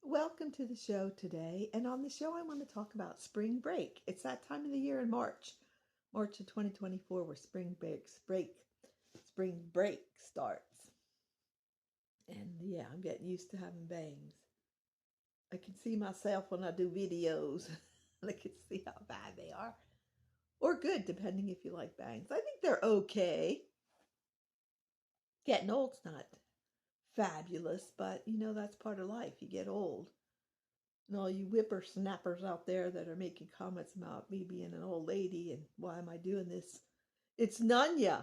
Welcome to the show today. And on the show, I want to talk about spring break. It's that time of the year in March of 2024, where spring break starts. And yeah, I'm getting used to having bangs. I can see myself when I do videos. I can see how bad they are. Or good, depending if you like bangs. I think they're okay. Getting old's not fabulous, but that's part of life. You get old. And all you whippersnappers out there that are making comments about me being an old lady and why am I doing this? It's none ya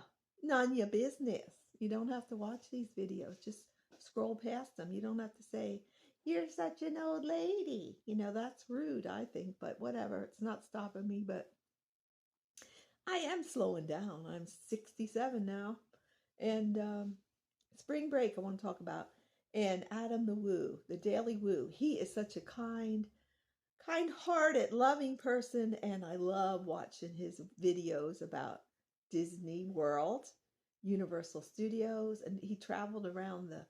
business. You don't have to watch these videos. Just scroll past them. You don't have to say, you're such an old lady. That's rude, I think, but whatever. It's not stopping me, but I am slowing down. I'm 67 now. And spring break I want to talk about. And Adam the Daily Woo. He is such a kind-hearted, loving person, and I love watching his videos about Disney World, Universal Studios, and he traveled around the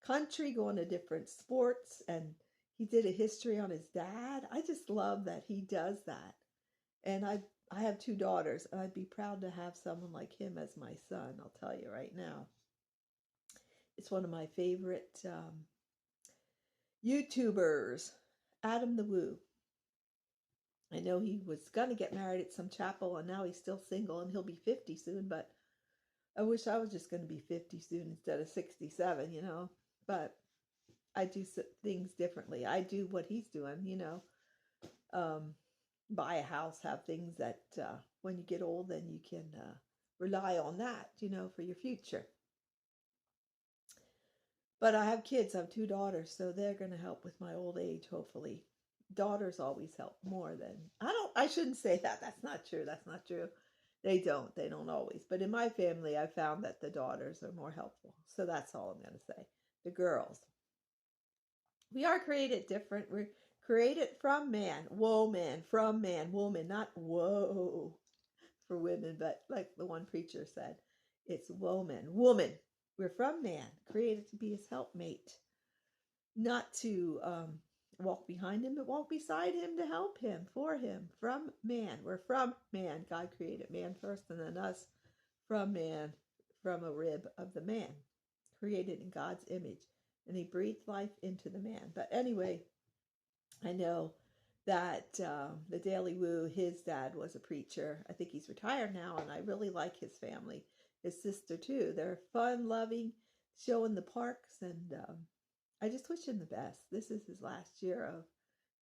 country going to different sports, and he did a history on his dad. I just love that he does that. And I have two daughters, and I'd be proud to have someone like him as my son, I'll tell you right now. It's one of my favorite YouTubers, Adam the Woo. I know he was going to get married at some chapel, and now he's still single, and he'll be 50 soon, but I wish I was just going to be 50 soon instead of 67, but I do things differently. I do what he's doing, buy a house, have things that when you get old, then you can rely on that, for your future. But I have kids. I have two daughters, so they're going to help with my old age, hopefully. Daughters always help more than I shouldn't say that. That's not true. They don't always. But in my family, I found that the daughters are more helpful. So that's all I'm going to say. The girls. We are created different. We're created from man, from man, woman, not whoa for women, but like the one preacher said, it's woman. We're from man, created to be his helpmate, not to walk behind him, but walk beside him to help him, for him, from man. We're from man. God created man first and then us from man, from a rib of the man, created in God's image. And he breathed life into the man. But anyway, I know that the Daily Woo, his dad was a preacher. I think he's retired now, and I really like his family. His sister, too. They're fun, loving, showing the parks, and I just wish him the best. This is his last year of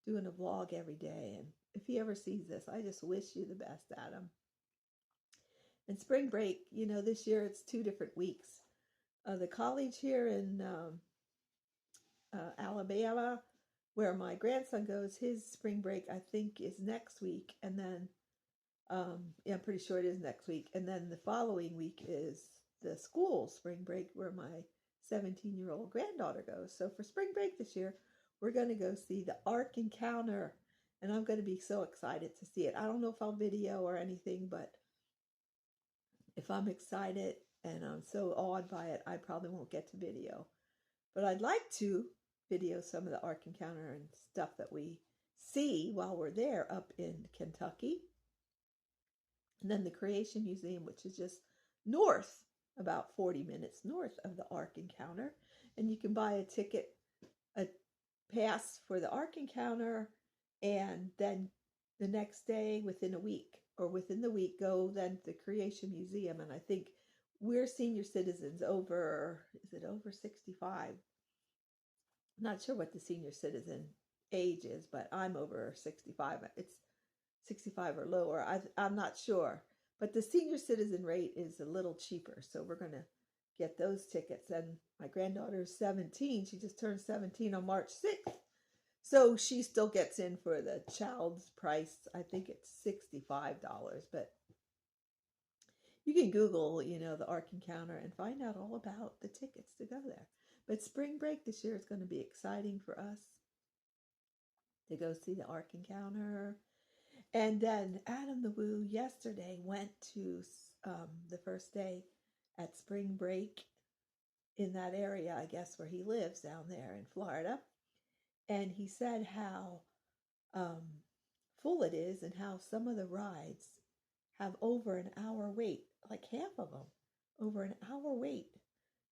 doing a vlog every day. And if he ever sees this, I just wish you the best, Adam. And spring break, this year it's 2 different weeks. The college here in Alabama, where my grandson goes, his spring break, I think, is next week. And then, I'm pretty sure it is next week. And then the following week is the school spring break, where my 17-year-old granddaughter goes. So for spring break this year, we're going to go see the Ark Encounter, and I'm going to be so excited to see it. I don't know if I'll video or anything, but if I'm excited and I'm so awed by it, I probably won't get to video. But I'd like to video some of the Ark Encounter and stuff that we see while we're there up in Kentucky. And then the Creation Museum, which is just north, about 40 minutes north of the Ark Encounter. And you can buy a pass for the Ark Encounter, and then the next day, within the week, go then to the Creation Museum. And I think we're senior citizens is it over 65? I'm not sure what the senior citizen age is, but I'm over 65. It's 65 or lower. I'm not sure. But the senior citizen rate is a little cheaper. So we're going to get those tickets. And my granddaughter is 17. She just turned 17 on March 6th. So she still gets in for the child's price. I think it's $65. But you can Google, the Ark Encounter and find out all about the tickets to go there. But spring break this year is going to be exciting for us to go see the Ark Encounter. And then Adam the Woo yesterday went to the first day at spring break in that area, I guess, where he lives down there in Florida. And he said how full it is and how some of the rides have over an hour wait, like half of them, over an hour wait.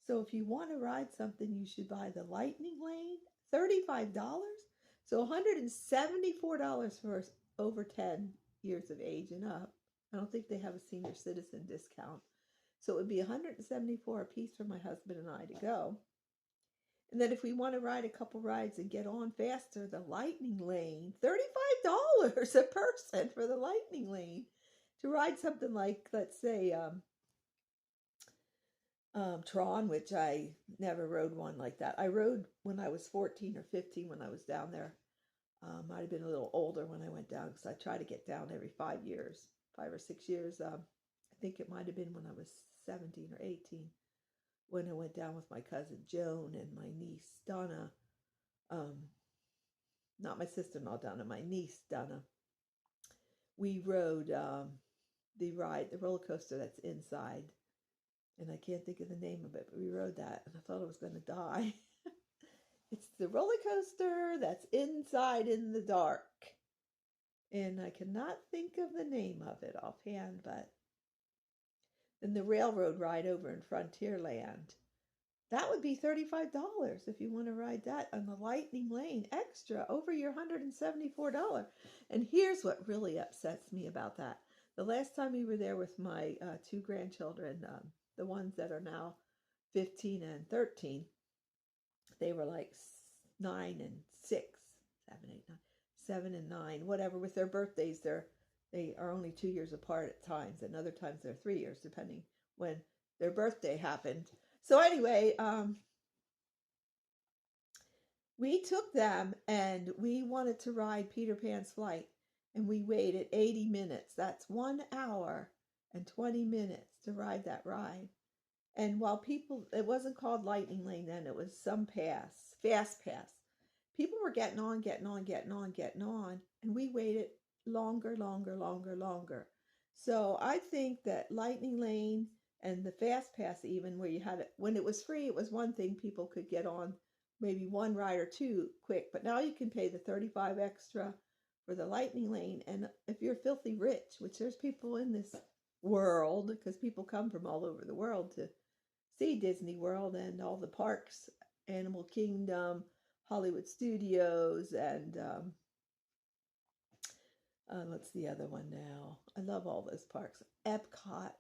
So if you want to ride something, you should buy the Lightning Lane, $35. So $174 for over 10 years of age and up. I don't think they have a senior citizen discount. So it would be $174 a piece for my husband and I to go. And then if we want to ride a couple rides and get on faster, the Lightning Lane, $35 a person for the Lightning Lane to ride something like, let's say, Tron, which I never rode one like that. I rode when I was 14 or 15 when I was down there. Might have been a little older when I went down because I try to get down every 5 years, 5 or 6 years. I think it might have been when I was 17 or 18 when I went down with my cousin Joan and my niece Donna. Not my sister-in-law Donna, my niece Donna. We rode the roller coaster that's inside, and I can't think of the name of it, but we rode that, and I thought I was going to die. It's the roller coaster that's inside in the dark, and I cannot think of the name of it offhand, but then the railroad ride over in Frontierland. That would be $35 if you want to ride that on the Lightning Lane extra over your $174. And here's what really upsets me about that. The last time we were there with my two grandchildren, the ones that are now 15 and 13, they were like 9 and 6, 7, 8, 9, 7 and 9, whatever. With their birthdays, they are only 2 years apart at times, and other times they're 3 years, depending when their birthday happened. So anyway, we took them and we wanted to ride Peter Pan's Flight, and we waited 80 minutes. That's 1 hour and 20 minutes to ride that ride. And while it wasn't called Lightning Lane then, it was some fast pass. People were getting on, and we waited longer. So I think that Lightning Lane and the fast pass, even where you had it, when it was free, it was one thing, people could get on maybe one ride or two quick, but now you can pay the 35 extra for the Lightning Lane. And if you're filthy rich, which there's people in this world, because people come from all over the world to see Disney World and all the parks, Animal Kingdom, Hollywood Studios, and what's the other one now? I love all those parks. Epcot.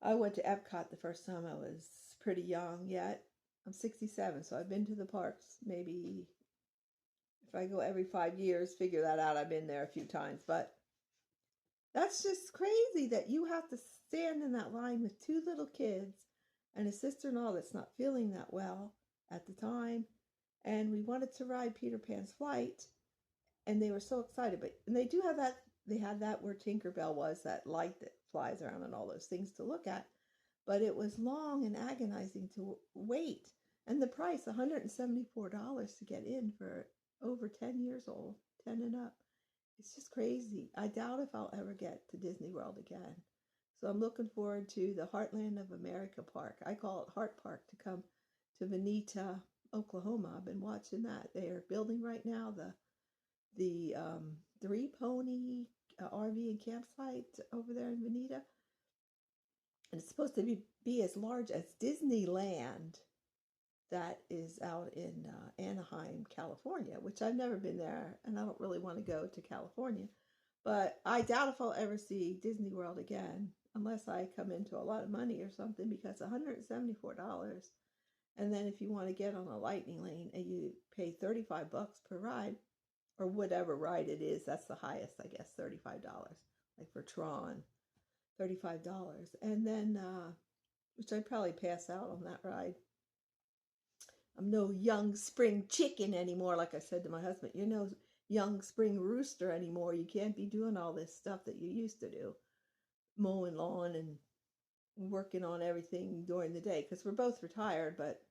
I went to Epcot the first time I was pretty young yet. I'm 67, so I've been to the parks maybe, if I go every 5 years, figure that out. I've been there a few times, but that's just crazy that you have to stand in that line with two little kids and a sister-in-law that's not feeling that well at the time. And we wanted to ride Peter Pan's Flight, and they were so excited. And they do have that, they had that where Tinkerbell was, that light that flies around and all those things to look at. But it was long and agonizing to wait. And the price, $174 to get in for over 10 years old, 10 and up. It's just crazy. I doubt if I'll ever get to Disney World again. So I'm looking forward to the Heartland of America Park. I call it Heart Park, to come to Vinita, Oklahoma. I've been watching that. They are building right now the 3-pony RV and campsite over there in Vinita. And it's supposed to be as large as Disneyland, that is out in Anaheim, California, which I've never been there, and I don't really want to go to California. But I doubt if I'll ever see Disney World again, unless I come into a lot of money or something, because $174. And then if you want to get on a Lightning Lane and you pay $35 per ride, or whatever ride it is, that's the highest, I guess, $35. Like for Tron, $35. And then, which I'd probably pass out on that ride. I'm no young spring chicken anymore, like I said to my husband. You're no young spring rooster anymore. You can't be doing all this stuff that you used to do, mowing lawn and working on everything during the day, because we're both retired. But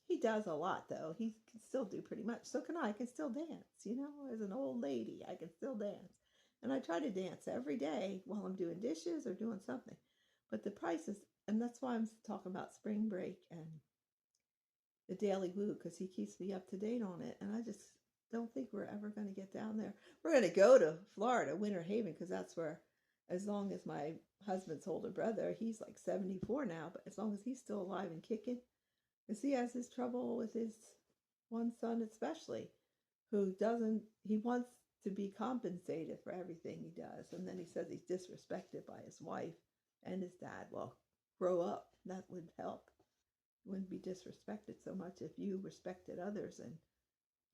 he does a lot, though. He can still do pretty much. So can I. I can still dance, as an old lady. I can still dance. And I try to dance every day while I'm doing dishes or doing something. But the prices, and that's why I'm talking about spring break and TheDailyWoo because he keeps me up to date on it, and I just don't think we're ever going to get down there. We're going to go to Florida, Winter Haven, because that's where, as long as my husband's older brother, he's like 74 now, but as long as he's still alive and kicking, because he has his trouble with his one son especially, who doesn't, he wants to be compensated for everything he does, and then he says he's disrespected by his wife and his dad. Well, grow up. That would help. You wouldn't be disrespected so much if you respected others and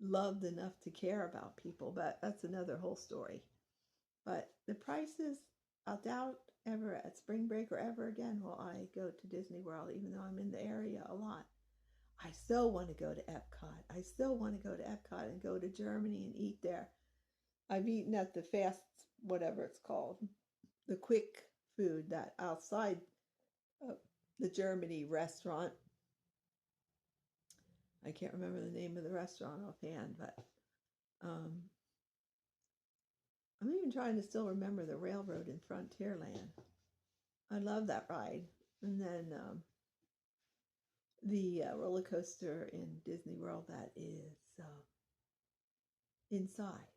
loved enough to care about people, but that's another whole story. But the prices, I doubt ever at spring break or ever again will I go to Disney World, even though I'm in the area a lot. I still want to go to Epcot. I still want to go to Epcot and go to Germany and eat there. I've eaten at the fast, whatever it's called, the quick food that outside the Germany restaurant. I can't remember the name of the restaurant offhand, but I'm even trying to still remember the railroad in Frontierland. I love that ride. And then the roller coaster in Disney World that is inside.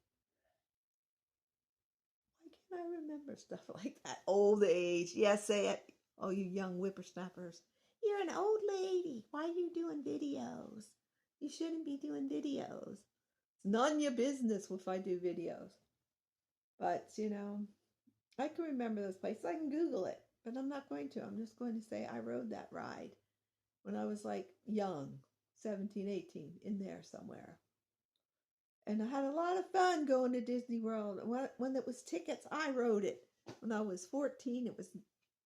Why can't I remember stuff like that? Old age. Yes, say it. Oh, you young whippersnappers. You're an old lady. Why are you doing videos? You shouldn't be doing videos. It's none of your business if I do videos. But, you know, I can remember those places. I can Google it, but I'm not going to. I'm just going to say I rode that ride when I was like young, 17, 18, in there somewhere. And I had a lot of fun going to Disney World. When it was tickets, I rode it. When I was 14, it was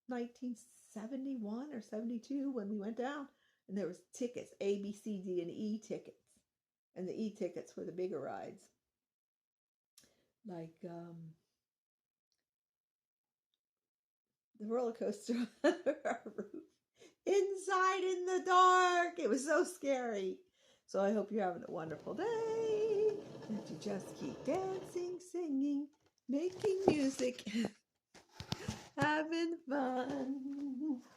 1971 or 72 when we went down. And there was tickets, A, B, C, D, and E tickets. And the E tickets were the bigger rides. Like the roller coaster under our roof. Inside in the dark. It was so scary. So I hope you're having a wonderful day. That you just keep dancing, singing, making music, having fun.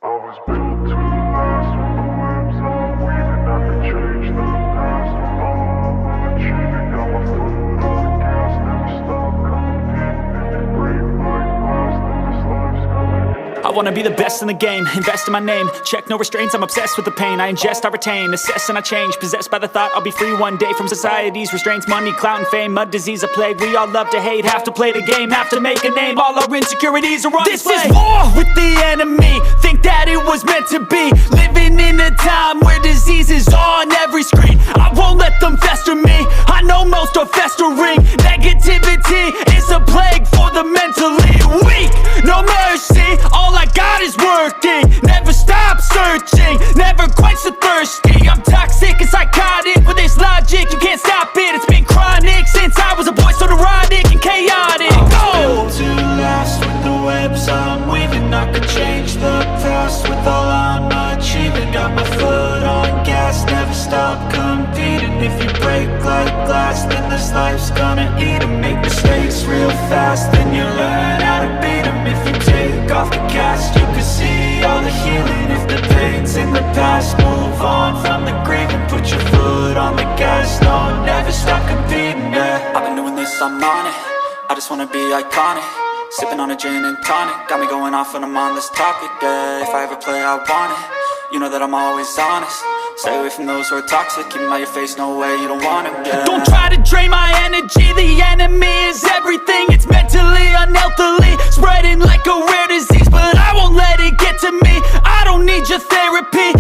I was built to last with the webs I'm weaving. I could change the past. I'm achieving. Got my foot on the gas. Never stop competing. If you break my glass, then this life's gonna end. I wanna be the best in the game, invest in my name. Check no restraints, I'm obsessed with the pain. I ingest, I retain, assess and I change. Possessed by the thought I'll be free one day from society's restraints. Money, clout and fame, mud, disease, a plague. We all love to hate, have to play the game, have to make a name. All our insecurities are on display. This is war with the enemy, think that it was meant to be. Living in a time where disease is on every screen. I won't let them fester me, I know most are festering. Negativity is a plague for the mentally weak. No mercy, all I got is working. Never stop searching, never quench the thirsty. I'm toxic and psychotic with this logic, you can't stop it. It's been chronic since I was a boy, so neurotic and chaotic. Built to last with the webs I'm weaving. I could change the past with all I'm achieving. Got my foot on gas, never stop competing. If you break like glass, then this life's gonna eat 'em. Make mistakes real fast, then you learn how to beat 'em. If you take off the cast, you can see all the healing. If the pain's in the past, move on from the grave and put your foot on the gas. No, never stop competing, yeah. I've been doing this, I'm on it. I just wanna be iconic. Sipping on a gin and tonic, got me going off when I'm on this topic, yeah. If I ever play, I want it. You know that I'm always honest. Stay away from those who are toxic. Keep 'em out your face, no way, you don't want it, yeah. Don't try to drain my energy. The enemy is everything. It's mentally, unhealthily, spreading like a rare disease. But I won't let it get to me. I don't need your therapy.